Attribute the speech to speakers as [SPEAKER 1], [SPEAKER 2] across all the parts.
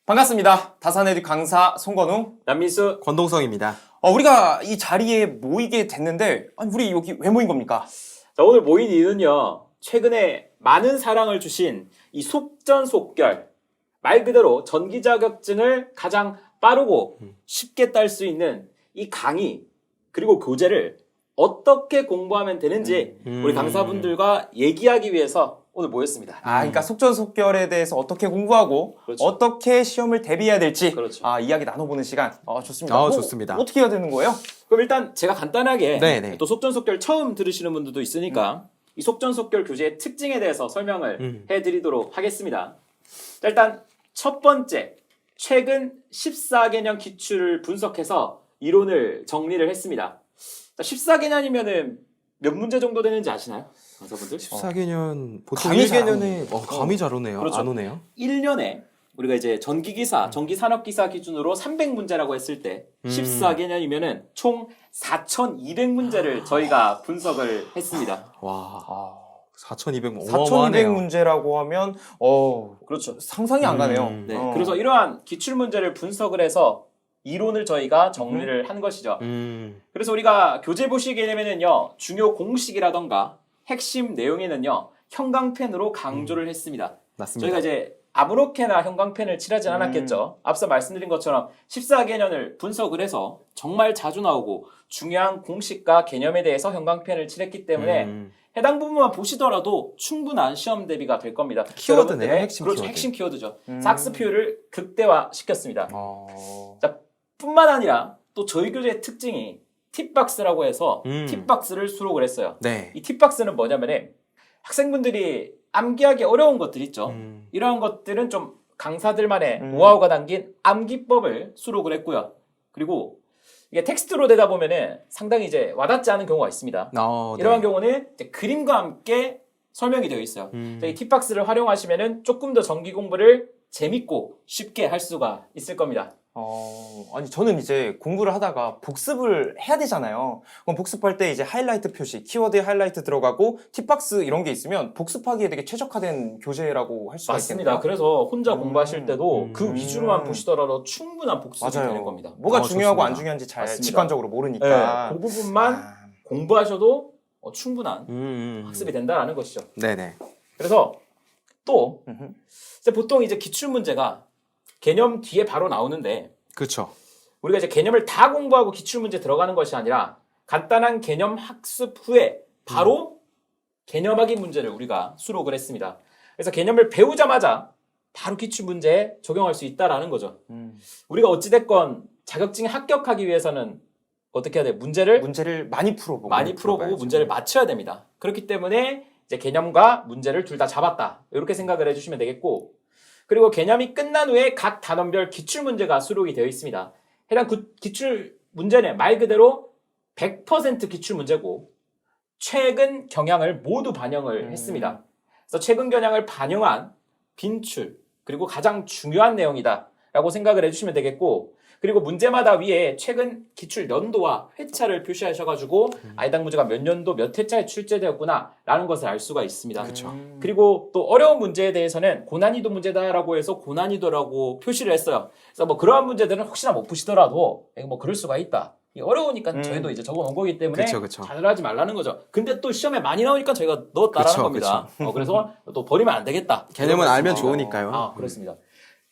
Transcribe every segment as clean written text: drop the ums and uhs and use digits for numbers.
[SPEAKER 1] 반갑습니다. 다산에듀 강사 송건웅,
[SPEAKER 2] 남민수.
[SPEAKER 3] 권동성입니다.
[SPEAKER 1] 우리가 이 자리에 모이게 됐는데, 아니, 우리 여기 왜 모인 겁니까?
[SPEAKER 2] 자, 오늘 모인 이유는요, 최근에 많은 사랑을 주신 이 속전속결, 말 그대로 전기 자격증을 가장 빠르고 쉽게 딸 수 있는 이 강의 그리고 교재를 어떻게 공부하면 되는지 우리 강사분들과 얘기하기 위해서 오늘 모였습니다.
[SPEAKER 1] 그러니까 속전속결에 대해서 어떻게 공부하고
[SPEAKER 2] 그렇죠.
[SPEAKER 1] 어떻게 시험을 대비해야 될지
[SPEAKER 2] 그렇죠.
[SPEAKER 1] 이야기 나눠보는 시간 좋습니다.
[SPEAKER 3] 좋습니다.
[SPEAKER 1] 어떻게 해야 되는 거예요?
[SPEAKER 2] 그럼 일단 제가 간단하게
[SPEAKER 3] 네네.
[SPEAKER 2] 또 속전속결 처음 들으시는 분들도 있으니까 이 속전속결 교재의 특징에 대해서 설명을 해드리도록 하겠습니다. 자, 일단 첫 번째, 최근 14개년 기출을 분석해서 이론을 정리를 했습니다. 자, 14개년이면은 몇 문제 정도 되는지 아시나요? 강사분들?
[SPEAKER 3] 14개년 보통
[SPEAKER 1] 감이 잘
[SPEAKER 3] 1개년에 감이 잘 오네요.
[SPEAKER 2] 그렇죠.
[SPEAKER 3] 안 오네요.
[SPEAKER 2] 1년에 우리가 이제 전기기사, 전기산업기사 기준으로 300문제라고 했을 때 14개년이면은 총 4,200문제를 저희가 분석을 했습니다.
[SPEAKER 3] 와. 4,200
[SPEAKER 1] 4,200문제라고 하면
[SPEAKER 2] 그렇죠.
[SPEAKER 1] 상상이 안 가네요.
[SPEAKER 2] 네. 그래서 이러한 기출문제를 분석을 해서 이론을 저희가 정리를 한 것이죠. 그래서 우리가 교재 보시게 되면은요, 중요 공식이라던가 핵심 내용에는요, 형광펜으로 강조를 했습니다.
[SPEAKER 3] 맞습니다.
[SPEAKER 2] 저희가 이제 아무렇게나 형광펜을 칠하진 않았겠죠. 앞서 말씀드린 것처럼 14개년을 분석을 해서 정말 자주 나오고 중요한 공식과 개념에 대해서 형광펜을 칠했기 때문에 해당 부분만 보시더라도 충분한 시험 대비가 될 겁니다.
[SPEAKER 3] 키워드네요,
[SPEAKER 2] 여러분들의-
[SPEAKER 3] 핵심
[SPEAKER 2] 그렇죠,
[SPEAKER 3] 키워드.
[SPEAKER 2] 핵심 키워드죠. 삭스표율을 극대화시켰습니다.
[SPEAKER 1] 어.
[SPEAKER 2] 자, 뿐만 아니라 또 저희 교재의 특징이 팁박스라고 해서 팁박스를 수록을 했어요.
[SPEAKER 3] 네.
[SPEAKER 2] 이 팁박스는 뭐냐면은 학생분들이 암기하기 어려운 것들 있죠. 이러한 것들은 좀 강사들만의 노하우가 담긴 암기법을 수록을 했고요. 그리고 이게 텍스트로 되다 보면은 상당히 이제 와닿지 않은 경우가 있습니다. 이러한 경우는 이제 그림과 함께 설명이 되어 있어요. 이 팁박스를 활용하시면은 조금 더 전기 공부를 재밌고 쉽게 할 수가 있을 겁니다.
[SPEAKER 1] 아니 저는 이제 공부를 하다가 복습을 해야 되잖아요. 그럼 복습할 때 이제 하이라이트 표시, 키워드에 하이라이트 들어가고 팁박스 이런 게 있으면 복습하기에 되게 최적화된 교재라고 할 수가
[SPEAKER 2] 맞습니다.
[SPEAKER 1] 있겠네요.
[SPEAKER 2] 그래서 혼자 공부하실 때도 그 위주로만 보시더라도 충분한 복습이 되는
[SPEAKER 1] 맞아요.
[SPEAKER 2] 겁니다.
[SPEAKER 1] 뭐가 중요하고
[SPEAKER 3] 좋습니다.
[SPEAKER 1] 안 중요한지 잘
[SPEAKER 2] 맞습니다.
[SPEAKER 1] 직관적으로 모르니까.
[SPEAKER 2] 그 부분만 공부하셔도 충분한 학습이 된다는 것이죠.
[SPEAKER 3] 네네.
[SPEAKER 2] 그래서 또
[SPEAKER 1] 음흠.
[SPEAKER 2] 이제 보통 이제 기출 문제가 개념 뒤에 바로 나오는데
[SPEAKER 3] 그렇죠.
[SPEAKER 2] 우리가 이제 개념을 다 공부하고 기출 문제 들어가는 것이 아니라 간단한 개념 학습 후에 바로 개념하기 문제를 우리가 수록을 했습니다. 그래서 개념을 배우자마자 바로 기출 문제에 적용할 수 있다라는 거죠. 우리가 어찌됐건 자격증에 합격하기 위해서는 어떻게 해야 돼요?
[SPEAKER 1] 문제를 많이 풀어보고
[SPEAKER 2] 풀어보고 문제를 맞춰야 됩니다. 그렇기 때문에 이제 개념과 문제를 둘 다 잡았다. 이렇게 생각을 해주시면 되겠고, 그리고 개념이 끝난 후에 각 단원별 기출 문제가 수록이 되어 있습니다. 해당 기출 문제는 말 그대로 100% 기출 문제고 최근 경향을 모두 반영을 했습니다. 그래서 최근 경향을 반영한 빈출 그리고 가장 중요한 내용이다 라고 생각을 해주시면 되겠고, 그리고 문제마다 위에 최근 기출 연도와 회차를 표시하셔가지고 해당 문제가 몇 년도 몇 회차에 출제되었구나 라는 것을 알 수가 있습니다. 그리고 또 어려운 문제에 대해서는 고난이도 문제다라고 해서 고난이도라고 표시를 했어요. 그래서 뭐 그러한 문제들은 혹시나 못 푸시더라도 뭐 그럴 수가 있다. 어려우니까 저희도 이제 적어놓은 거기 때문에
[SPEAKER 3] 그쵸.
[SPEAKER 2] 자살하지 말라는 거죠. 근데 또 시험에 많이 나오니까 저희가 넣었다라는
[SPEAKER 3] 그쵸,
[SPEAKER 2] 겁니다. 그래서 또 버리면 안 되겠다.
[SPEAKER 3] 개념은 알면
[SPEAKER 2] 그렇습니다.
[SPEAKER 3] 좋으니까요.
[SPEAKER 2] 그렇습니다.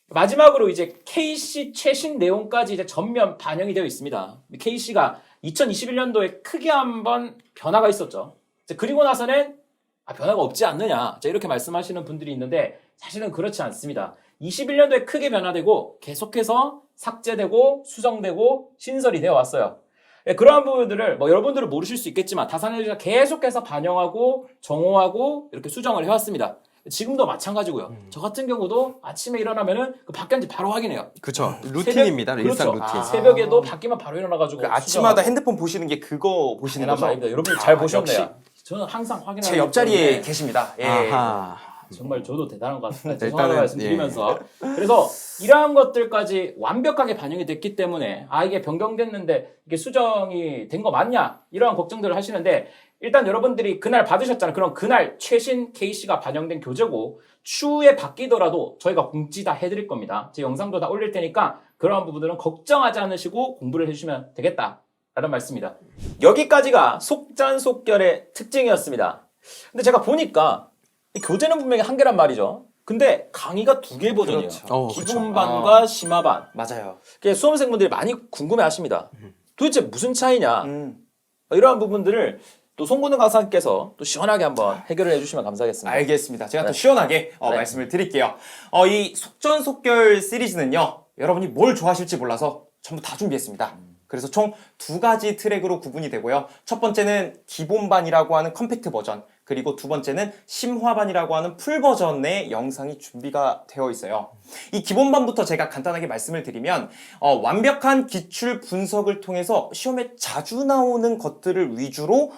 [SPEAKER 2] 마지막으로 이제 KC 최신 내용까지 이제 전면 반영이 되어 있습니다. KC가 2021년도에 크게 한번 변화가 있었죠. 그리고 나서는 변화가 없지 않느냐 이렇게 말씀하시는 분들이 있는데 사실은 그렇지 않습니다. 21년도에 크게 변화되고 계속해서 삭제되고 수정되고 신설이 되어 왔어요. 그러한 부분들을 여러분들은 모르실 수 있겠지만 다산에듀가 계속해서 반영하고 정호하고 이렇게 수정을 해왔습니다. 지금도 마찬가지고요. 저 같은 경우도 아침에 일어나면은 그 바뀌었는지 바로 확인해요.
[SPEAKER 3] 그렇죠. 루틴입니다. 일상
[SPEAKER 2] 그렇죠.
[SPEAKER 3] 루틴.
[SPEAKER 2] 새벽에도 바뀌면 바로 일어나가지고
[SPEAKER 1] 아침마다 핸드폰 보시는 게 그거 보시는 거죠?
[SPEAKER 2] 아닙니다. 여러분 잘 보셨네요.
[SPEAKER 1] 역시.
[SPEAKER 2] 저는 항상 확인하는
[SPEAKER 1] 제 옆자리에 계십니다. 예.
[SPEAKER 3] 아하.
[SPEAKER 2] 정말 저도 대단한 것 같습니다.
[SPEAKER 3] 일단은,
[SPEAKER 2] 죄송하다는 말씀 드리면서 그래서 이러한 것들까지 완벽하게 반영이 됐기 때문에 이게 변경됐는데 이게 수정이 된 거 맞냐 이러한 걱정들을 하시는데 일단 여러분들이 그날 받으셨잖아요. 그럼 그날 최신 KC가 반영된 교재고 추후에 바뀌더라도 저희가 공지 다 해드릴 겁니다. 제 영상도 다 올릴 테니까 그러한 부분들은 걱정하지 않으시고 공부를 해주시면 되겠다라는 말씀입니다. 여기까지가 속전속결의 특징이었습니다. 근데 제가 보니까 이 교재는 분명히 한 개란 말이죠. 근데 강의가 두 개 버전이에요.
[SPEAKER 1] 그렇죠.
[SPEAKER 2] 기본반과 심화반.
[SPEAKER 1] 맞아요.
[SPEAKER 2] 수험생분들이 많이 궁금해하십니다. 도대체 무슨 차이냐? 이러한 부분들을 또 송근우 강사님께서 또 시원하게 한번 해결을 해주시면 감사하겠습니다.
[SPEAKER 1] 알겠습니다. 제가 또 시원하게 말씀을 드릴게요. 이 속전속결 시리즈는요. 여러분이 뭘 좋아하실지 몰라서 전부 다 준비했습니다. 그래서 총 두 가지 트랙으로 구분이 되고요. 첫 번째는 기본반이라고 하는 컴팩트 버전, 그리고 두 번째는 심화반이라고 하는 풀 버전의 영상이 준비가 되어 있어요. 이 기본반부터 제가 간단하게 말씀을 드리면 완벽한 기출 분석을 통해서 시험에 자주 나오는 것들을 위주로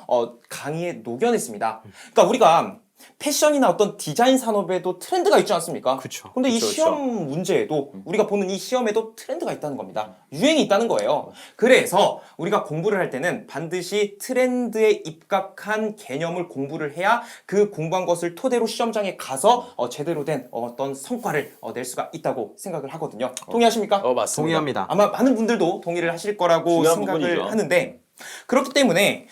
[SPEAKER 1] 강의에 녹여냈습니다. 그러니까 우리가 패션이나 어떤 디자인 산업에도 트렌드가 있지 않습니까?
[SPEAKER 3] 그쵸.
[SPEAKER 1] 근데 이
[SPEAKER 2] 그쵸,
[SPEAKER 1] 시험 문제에도 우리가 보는 이 시험에도 트렌드가 있다는 겁니다. 유행이 있다는 거예요. 그래서 우리가 공부를 할 때는 반드시 트렌드에 입각한 개념을 공부를 해야 그 공부한 것을 토대로 시험장에 가서 제대로 된 어떤 성과를 낼 수가 있다고 생각을 하거든요. 동의하십니까?
[SPEAKER 2] 맞습니다.
[SPEAKER 3] 동의합니다.
[SPEAKER 1] 아마 많은 분들도 동의를 하실 거라고
[SPEAKER 2] 중요한
[SPEAKER 1] 생각을
[SPEAKER 2] 부분이죠.
[SPEAKER 1] 하는데 그렇기 때문에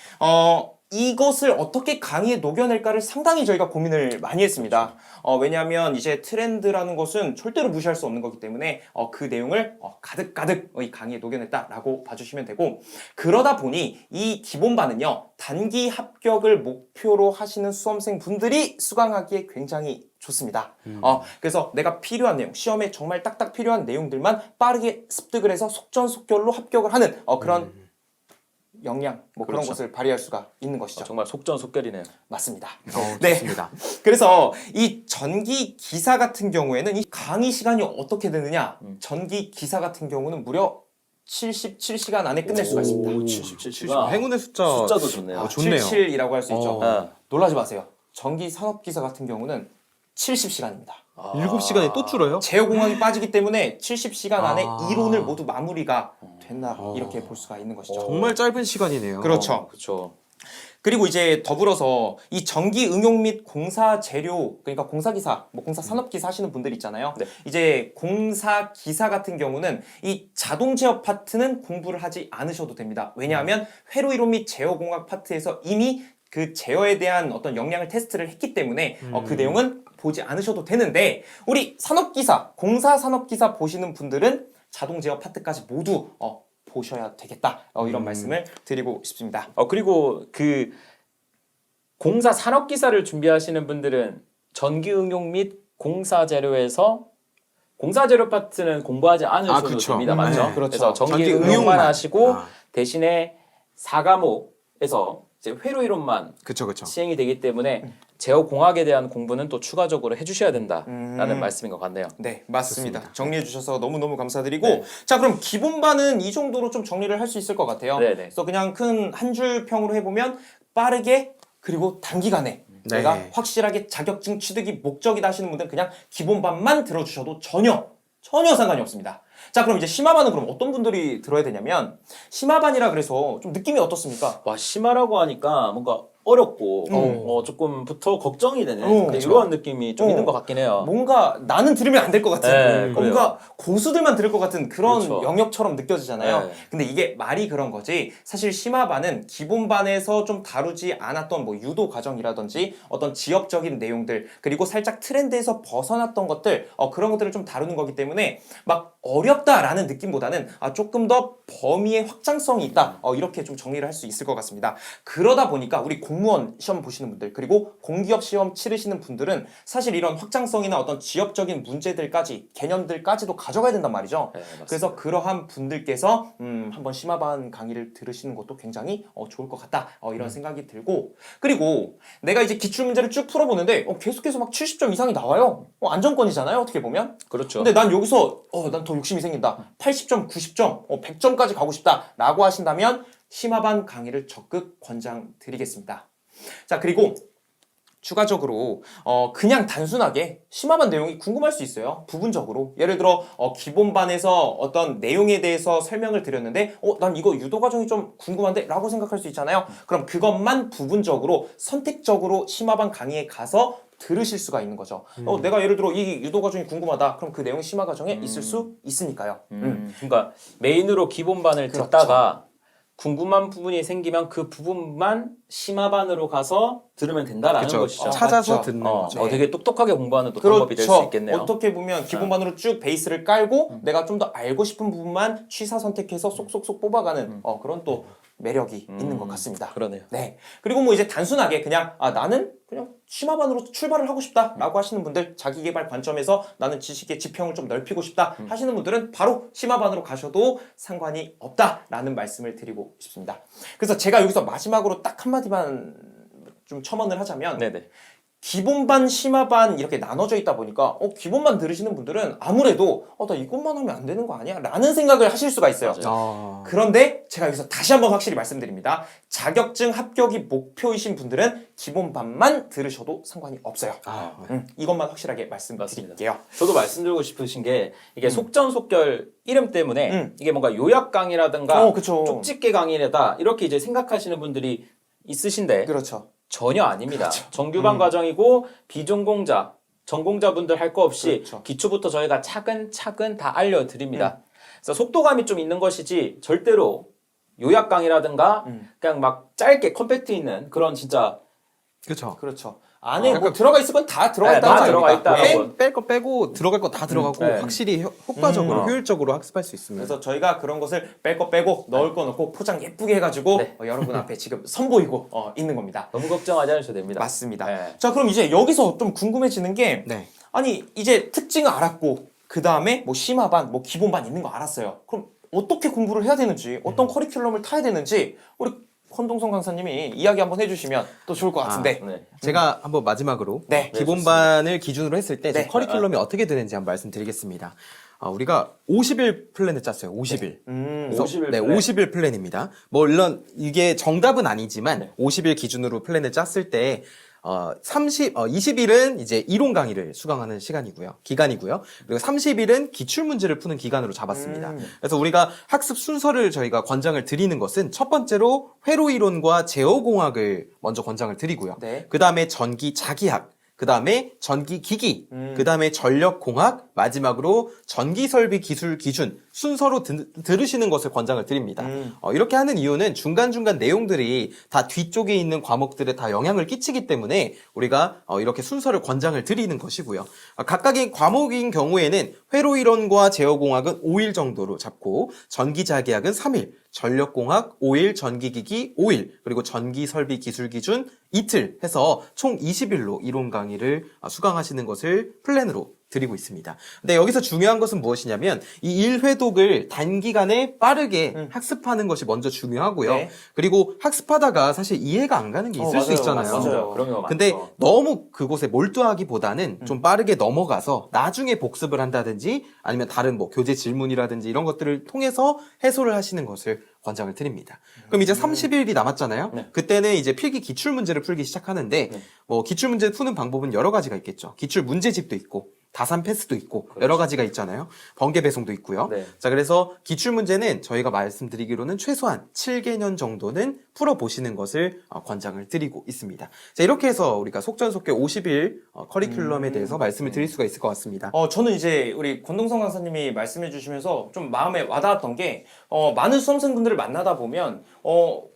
[SPEAKER 1] 이것을 어떻게 강의에 녹여낼까를 상당히 저희가 고민을 많이 했습니다. 왜냐하면 이제 트렌드라는 것은 절대로 무시할 수 없는 거기 때문에 그 내용을 가득가득 이 강의에 녹여냈다라고 봐주시면 되고, 그러다 보니 이 기본반은요 단기 합격을 목표로 하시는 수험생 분들이 수강하기에 굉장히 좋습니다. 그래서 내가 필요한 내용, 시험에 정말 딱딱 필요한 내용들만 빠르게 습득을 해서 속전속결로 합격을 하는 그런 역량 그런
[SPEAKER 2] 그렇죠.
[SPEAKER 1] 것을 발휘할 수가 있는 것이죠.
[SPEAKER 2] 정말 속전속결이네요.
[SPEAKER 1] 맞습니다.
[SPEAKER 3] 좋습니다.
[SPEAKER 1] 그래서 이 전기 기사 같은 경우에는 이 강의 시간이 어떻게 되느냐? 전기 기사 같은 경우는 무려 77시간 안에 끝낼 수가 있습니다.
[SPEAKER 2] 77시간.
[SPEAKER 3] 행운의
[SPEAKER 2] 숫자도 좋네요.
[SPEAKER 3] 좋네요.
[SPEAKER 1] 77이라고 할 수 있죠.
[SPEAKER 2] 네.
[SPEAKER 1] 놀라지 마세요. 전기 산업 기사 같은 경우는 70시간입니다.
[SPEAKER 3] 7시간이 또 줄어요?
[SPEAKER 1] 제어공학이 빠지기 때문에 70시간 안에
[SPEAKER 3] 아.
[SPEAKER 1] 이론을 모두 마무리가 된다. 이렇게 볼 수가 있는 것이죠.
[SPEAKER 3] 정말 짧은 시간이네요.
[SPEAKER 1] 그렇죠.
[SPEAKER 2] 그렇죠.
[SPEAKER 1] 그리고 이제 더불어서 이 전기 응용 및 공사 재료, 그러니까 공사 기사, 공사 산업 기사 하시는 분들 있잖아요.
[SPEAKER 2] 네.
[SPEAKER 1] 이제 공사 기사 같은 경우는 이 자동 제어 파트는 공부를 하지 않으셔도 됩니다. 왜냐하면 회로 이론 및 제어 공학 파트에서 이미 그 제어에 대한 어떤 역량을 테스트를 했기 때문에 그 내용은 보지 않으셔도 되는데, 우리 산업기사, 공사 산업기사 보시는 분들은 자동 제어 파트까지 모두 보셔야 되겠다. 이런 말씀을 드리고 싶습니다.
[SPEAKER 2] 그리고 그 공사 산업 기사를 준비하시는 분들은 전기 응용 및 공사 재료에서 공사 재료 파트는 공부하지 않으셔도
[SPEAKER 3] 그쵸.
[SPEAKER 2] 됩니다. 맞죠?
[SPEAKER 3] 네.
[SPEAKER 1] 그렇죠.
[SPEAKER 2] 그래서 전기
[SPEAKER 3] 전기
[SPEAKER 2] 응용만
[SPEAKER 3] 응용만.
[SPEAKER 2] 하시고 대신에 4과목에서 이제 회로 이론만
[SPEAKER 3] 그쵸.
[SPEAKER 2] 시행이 되기 때문에 제어 공학에 대한 공부는 또 추가적으로 해주셔야 된다라는 말씀인 것 같네요.
[SPEAKER 1] 네, 맞습니다.
[SPEAKER 3] 좋습니다.
[SPEAKER 1] 정리해 주셔서 너무너무 감사드리고,
[SPEAKER 2] 네.
[SPEAKER 1] 자, 그럼 기본반은 이 정도로 좀 정리를 할 수 있을 것 같아요.
[SPEAKER 2] 네네.
[SPEAKER 1] 그래서 그냥 큰 한 줄 평으로 해보면 빠르게 그리고 단기간에
[SPEAKER 3] 네.
[SPEAKER 1] 내가 확실하게 자격증 취득이 목적이다 하시는 분들은 그냥 기본반만 들어주셔도 전혀 상관이 없습니다. 자, 그럼 이제 심화반은 그럼 어떤 분들이 들어야 되냐면, 심화반이라 그래서 좀 느낌이 어떻습니까?
[SPEAKER 2] 와, 심하라고 하니까 뭔가 어렵고 조금부터 걱정이 되는
[SPEAKER 1] 그쵸.
[SPEAKER 2] 이런 느낌이 좀 있는 것 같긴 해요.
[SPEAKER 1] 뭔가 나는 들으면 안 될 것 같은,
[SPEAKER 2] 네,
[SPEAKER 1] 뭔가 고수들만 들을 것 같은 그런
[SPEAKER 2] 그렇죠.
[SPEAKER 1] 영역처럼 느껴지잖아요.
[SPEAKER 2] 네.
[SPEAKER 1] 근데 이게 말이 그런 거지, 사실 심화반은 기본반에서 좀 다루지 않았던 유도 과정이라든지 어떤 지역적인 내용들, 그리고 살짝 트렌드에서 벗어났던 것들, 그런 것들을 좀 다루는 거기 때문에 막 어렵다라는 느낌보다는 조금 더 범위의 확장성이 있다, 이렇게 좀 정리를 할 수 있을 것 같습니다. 그러다 보니까 우리 공무원 시험 보시는 분들, 그리고 공기업 시험 치르시는 분들은 사실 이런 확장성이나 어떤 지역적인 문제들까지, 개념들까지도 가져가야 된단 말이죠.
[SPEAKER 2] 네, 맞습니다.
[SPEAKER 1] 그래서 그러한 분들께서 한번 심화반 강의를 들으시는 것도 굉장히 좋을 것 같다, 이런 생각이 들고, 그리고 내가 이제 기출문제를 쭉 풀어보는데 계속해서 막 70점 이상이 나와요. 안정권이잖아요, 어떻게 보면.
[SPEAKER 2] 그렇죠.
[SPEAKER 1] 근데 난 여기서 난 더 욕심이 생긴다, 80점, 90점, 100점까지 가고 싶다 라고 하신다면 심화반 강의를 적극 권장드리겠습니다. 자, 그리고 추가적으로 그냥 단순하게 심화반 내용이 궁금할 수 있어요. 부분적으로. 예를 들어 기본반에서 어떤 내용에 대해서 설명을 드렸는데 난 이거 유도 과정이 좀 궁금한데 라고 생각할 수 있잖아요. 그럼 그것만 부분적으로 선택적으로 심화반 강의에 가서 들으실 수가 있는 거죠. 내가 예를 들어 이 유도 과정이 궁금하다. 그럼 그 내용이 심화 과정에 있을 수 있으니까요.
[SPEAKER 2] 그러니까 메인으로 기본반을
[SPEAKER 1] 그렇죠.
[SPEAKER 2] 듣다가 궁금한 부분이 생기면 그 부분만 심화반으로 가서 들으면 된다라는
[SPEAKER 3] 그쵸.
[SPEAKER 2] 것이죠.
[SPEAKER 3] 찾아서
[SPEAKER 1] 맞죠.
[SPEAKER 3] 듣는 거죠.
[SPEAKER 2] 되게 똑똑하게 공부하는 또 방법이 될 수 있겠네요.
[SPEAKER 1] 어떻게 보면 기본반으로 쭉 베이스를 깔고 내가 좀 더 알고 싶은 부분만 취사 선택해서 쏙쏙쏙 뽑아가는 그런 또 매력이 있는 것 같습니다.
[SPEAKER 2] 그러네요.
[SPEAKER 1] 네. 그리고 뭐 이제 단순하게 그냥 나는 그냥 심화반으로 출발을 하고 싶다라고 하시는 분들, 자기개발 관점에서 나는 지식의 지평을 좀 넓히고 싶다 하시는 분들은 바로 심화반으로 가셔도 상관이 없다라는 말씀을 드리고 싶습니다. 그래서 제가 여기서 마지막으로 딱 한마디만 좀 첨언을 하자면
[SPEAKER 2] 네네.
[SPEAKER 1] 기본반, 심화반 이렇게 나눠져 있다 보니까 기본반 들으시는 분들은 아무래도 나 이것만 하면 안 되는 거 아니야? 라는 생각을 하실 수가 있어요. 그런데 제가 여기서 다시 한번 확실히 말씀드립니다. 자격증 합격이 목표이신 분들은 기본반만 들으셔도 상관이 없어요. 이것만 확실하게 말씀드릴게요.
[SPEAKER 2] 저도 말씀드리고 싶으신 게 이게 속전속결 이름 때문에 이게 뭔가 요약 강의라든가
[SPEAKER 1] 그쵸.
[SPEAKER 2] 쪽집게 강의다 이렇게 이제 생각하시는 분들이 있으신데
[SPEAKER 1] 그렇죠.
[SPEAKER 2] 전혀 아닙니다. 정규반 과정이고 비전공자, 전공자분들 할 거 없이
[SPEAKER 1] 그렇죠.
[SPEAKER 2] 기초부터 저희가 차근차근 다 알려드립니다. 그래서 속도감이 좀 있는 것이지 절대로 요약 강의라든가 그냥 막 짧게 컴팩트 있는 그런 진짜
[SPEAKER 3] 그렇죠.
[SPEAKER 1] 그렇죠. 안에 뭐 들어가 있을 건 다 들어가 있다고
[SPEAKER 2] 다 들어가 있다.
[SPEAKER 3] 뺄 거 빼고 들어갈 거 다 들어가고
[SPEAKER 2] 네.
[SPEAKER 3] 확실히 효과적으로 효율적으로 학습할 수 있습니다.
[SPEAKER 1] 그래서 저희가 그런 것을 뺄 거 빼고 넣을 거 넣고 포장 예쁘게 해가지고
[SPEAKER 2] 네.
[SPEAKER 1] 여러분 앞에 지금 선보이고 있는 겁니다.
[SPEAKER 2] 너무 걱정하지 않으셔도 됩니다.
[SPEAKER 1] 맞습니다.
[SPEAKER 2] 네.
[SPEAKER 1] 자, 그럼 이제 여기서 좀 궁금해지는 게
[SPEAKER 3] 네.
[SPEAKER 1] 아니 이제 특징을 알았고 그 다음에 뭐 심화반, 뭐 기본반 있는 거 알았어요. 그럼 어떻게 공부를 해야 되는지, 어떤 커리큘럼을 타야 되는지 우리 권동성 강사님이 이야기 한번 해주시면 또 좋을 것 같은데.
[SPEAKER 2] 네.
[SPEAKER 3] 제가 한번 마지막으로
[SPEAKER 1] 네.
[SPEAKER 3] 기본반을 기준으로 했을 때
[SPEAKER 1] 네.
[SPEAKER 3] 커리큘럼이 어떻게 되는지 한번 말씀드리겠습니다. 우리가 50일 플랜을 짰어요. 50일.
[SPEAKER 1] 음.
[SPEAKER 2] 50일
[SPEAKER 3] 네,
[SPEAKER 2] 플랜.
[SPEAKER 3] 50일 플랜입니다. 뭐 물론 이게 정답은 아니지만
[SPEAKER 2] 네.
[SPEAKER 3] 50일 기준으로 플랜을 짰을 때 20일은 이제 이론 강의를 수강하는 기간이고요. 그리고 30일은 기출 문제를 푸는 기간으로 잡았습니다. 그래서 우리가 학습 순서를 저희가 권장을 드리는 것은 첫 번째로 회로 이론과 제어공학을 먼저 권장을 드리고요.
[SPEAKER 1] 네.
[SPEAKER 3] 그 다음에 전기 자기학, 그 다음에 전기 기기, 그 다음에 전력 공학, 마지막으로 전기 설비 기술 기준 순서로 들으시는 것을 권장을 드립니다. 이렇게 하는 이유는 중간중간 내용들이 다 뒤쪽에 있는 과목들에 다 영향을 끼치기 때문에 우리가 이렇게 순서를 권장을 드리는 것이고요. 각각의 과목인 경우에는 회로 이론과 제어 공학은 5일 정도로 잡고 전기 자기학은 3일, 전력공학 5일, 전기기기 5일, 그리고 전기설비 기술 기준 이틀 해서 총 20일로 이론 강의를 수강하시는 것을 플랜으로 드리고 있습니다. 근데 여기서 중요한 것은 무엇이냐면 이 1회독을 단기간에 빠르게 학습하는 것이 먼저 중요하고요.
[SPEAKER 1] 네.
[SPEAKER 3] 그리고 학습하다가 사실 이해가 안 가는 게 있을 수
[SPEAKER 1] 맞아요.
[SPEAKER 3] 있잖아요.
[SPEAKER 1] 맞아요.
[SPEAKER 2] 그런 경우가
[SPEAKER 3] 근데
[SPEAKER 2] 많죠.
[SPEAKER 3] 너무 그곳에 몰두하기보다는 좀 빠르게 넘어가서 나중에 복습을 한다든지 아니면 다른 뭐 교재 질문이라든지 이런 것들을 통해서 해소를 하시는 것을 권장을 드립니다. 그럼 이제 30일이 남았잖아요.
[SPEAKER 2] 네.
[SPEAKER 3] 그때는 이제 필기 기출 문제를 풀기 시작하는데 뭐 기출 문제 푸는 방법은 여러 가지가 있겠죠. 기출 문제집도 있고 다산 패스도 있고 여러 가지가 있잖아요. 번개 배송도 있고요.
[SPEAKER 2] 네.
[SPEAKER 3] 자, 그래서 기출 문제는 저희가 말씀드리기로는 최소한 7개년 정도는 풀어보시는 것을 권장을 드리고 있습니다. 자, 이렇게 해서 우리가 속전속결 50일 커리큘럼에 대해서 말씀을 드릴 수가 있을 것 같습니다.
[SPEAKER 1] 저는 이제 우리 권동성 강사님이 말씀해 주시면서 좀 마음에 와닿았던 게 많은 수험생분들을 만나다 보면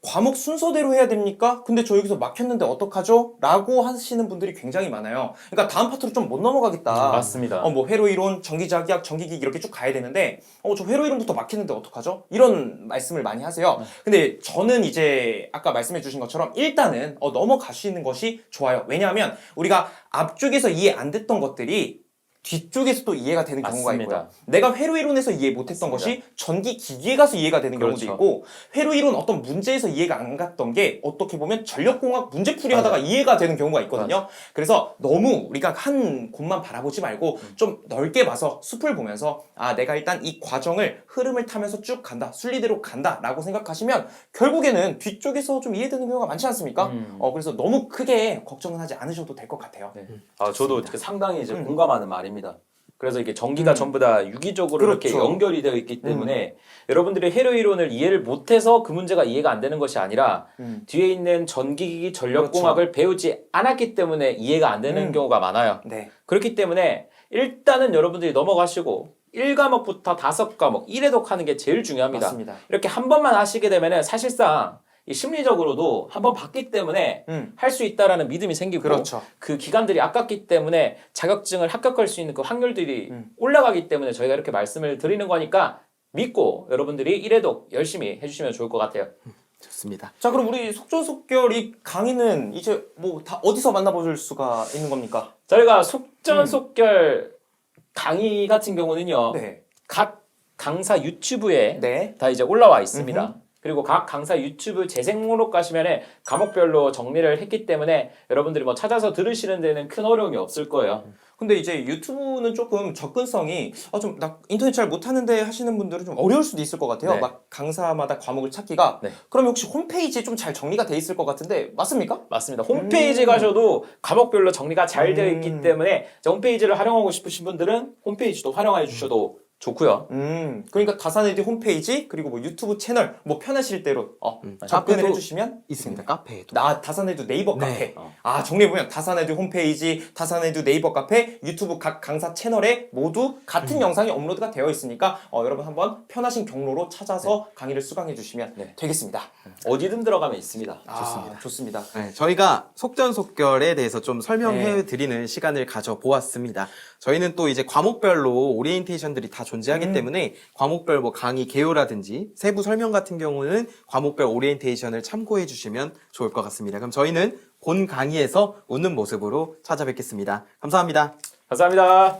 [SPEAKER 1] 과목 순서대로 해야 됩니까? 근데 저 여기서 막혔는데 어떡하죠? 라고 하시는 분들이 굉장히 많아요. 그러니까 다음 파트로 좀 못 넘어가겠다.
[SPEAKER 2] 맞습니다.
[SPEAKER 1] 뭐 회로 이론, 전기자기학, 전기기기 이렇게 쭉 가야 되는데 저 회로 이론부터 막히는데 어떡하죠? 이런 말씀을 많이 하세요. 근데 저는 이제 아까 말씀해 주신 것처럼 일단은 넘어가시는 것이 좋아요. 왜냐하면 우리가 앞쪽에서 이해 안 됐던 것들이 뒤쪽에서도 이해가 되는 경우가
[SPEAKER 2] 맞습니다.
[SPEAKER 1] 있고요. 내가 회로 이론에서 이해 못했던
[SPEAKER 2] 맞습니다.
[SPEAKER 1] 것이 전기 기기에 가서 이해가 되는 경우도
[SPEAKER 2] 그렇죠.
[SPEAKER 1] 있고 회로 이론 어떤 문제에서 이해가 안 갔던 게 어떻게 보면 전력공학 문제풀이 하다가 이해가 되는 경우가 있거든요. 그래서 너무 우리가 한 곳만 바라보지 말고 좀 넓게 봐서 숲을 보면서 아 내가 일단 이 과정을 흐름을 타면서 쭉 간다. 순리대로 간다 라고 생각하시면 결국에는 뒤쪽에서 좀 이해되는 경우가 많지 않습니까? 그래서 너무 크게 걱정은 하지 않으셔도 될 것 같아요.
[SPEAKER 2] 네. 저도 상당히 이제 공감하는 말입니다. 그래서 이게 전기가 전부 다 유기적으로
[SPEAKER 1] 그렇죠.
[SPEAKER 2] 이렇게 연결이 되어 있기 때문에 여러분들이 회로 이론을 이해를 못해서 그 문제가 이해가 안 되는 것이 아니라 뒤에 있는 전기기기 전력공학을 배우지 않았기 때문에 이해가 안 되는 경우가 많아요.
[SPEAKER 1] 네.
[SPEAKER 2] 그렇기 때문에 일단은 여러분들이 넘어가시고 1과목부터 5과목 1회독 하는 게 제일 중요합니다.
[SPEAKER 1] 맞습니다.
[SPEAKER 2] 이렇게 한 번만 하시게 되면은 사실상 이 심리적으로도 한 번 봤기 때문에 할 수 있다라는 믿음이 생기고
[SPEAKER 1] 그렇죠.
[SPEAKER 2] 그 기간들이 아깝기 때문에 자격증을 합격할 수 있는 그 확률들이 올라가기 때문에 저희가 이렇게 말씀을 드리는 거니까 믿고 여러분들이 1회독 열심히 해주시면 좋을 것 같아요.
[SPEAKER 3] 좋습니다.
[SPEAKER 1] 자 그럼 우리 속전속결 이 강의는 이제 뭐 다 어디서 만나보실 수가 있는 겁니까?
[SPEAKER 2] 저희가 속전속결 강의 같은 경우는요.
[SPEAKER 1] 네.
[SPEAKER 2] 각 강사 유튜브에
[SPEAKER 1] 네.
[SPEAKER 2] 다 이제 올라와 있습니다. 그리고 각 강사 유튜브 재생 목록 가시면은 과목별로 정리를 했기 때문에 여러분들이 뭐 찾아서 들으시는 데는 큰 어려움이 없을 거예요.
[SPEAKER 1] 근데 이제 유튜브는 조금 접근성이 좀 나 인터넷 잘 못하는데 하시는 분들은 좀 어려울 수도 있을 것 같아요.
[SPEAKER 2] 네.
[SPEAKER 1] 막 강사마다 과목을 찾기가.
[SPEAKER 2] 네.
[SPEAKER 1] 그럼 혹시 홈페이지에 좀 잘 정리가 돼 있을 것 같은데 맞습니까?
[SPEAKER 2] 맞습니다. 홈페이지 가셔도 과목별로 정리가 잘 되어 있기 때문에 이제 홈페이지를 활용하고 싶으신 분들은 홈페이지도 활용해 주셔도 좋고요.
[SPEAKER 1] 그러니까 다산에듀 홈페이지 그리고 뭐 유튜브 채널 뭐 편하실 대로 접근을
[SPEAKER 3] 카페도
[SPEAKER 1] 해주시면
[SPEAKER 3] 있습니다. 카페에도.
[SPEAKER 1] 다산에듀 네이버
[SPEAKER 3] 네.
[SPEAKER 1] 카페. 정리해보면 다산에듀 홈페이지, 다산에듀 네이버 카페, 유튜브 각 강사 채널에 모두 같은 영상이 업로드가 되어 있으니까 여러분 한번 편하신 경로로 찾아서 강의를 수강해 주시면 되겠습니다.
[SPEAKER 2] 어디든 들어가면 있습니다.
[SPEAKER 1] 좋습니다.
[SPEAKER 3] 네, 저희가 속전속결에 대해서 좀 설명해 드리는 시간을 가져보았습니다. 저희는 또 이제 과목별로 오리엔테이션들이 다 존재하기 때문에 과목별 뭐 강의 개요라든지 세부 설명 같은 경우는 과목별 오리엔테이션을 참고해 주시면 좋을 것 같습니다. 그럼 저희는 본 강의에서 웃는 모습으로 찾아뵙겠습니다. 감사합니다.
[SPEAKER 2] 감사합니다.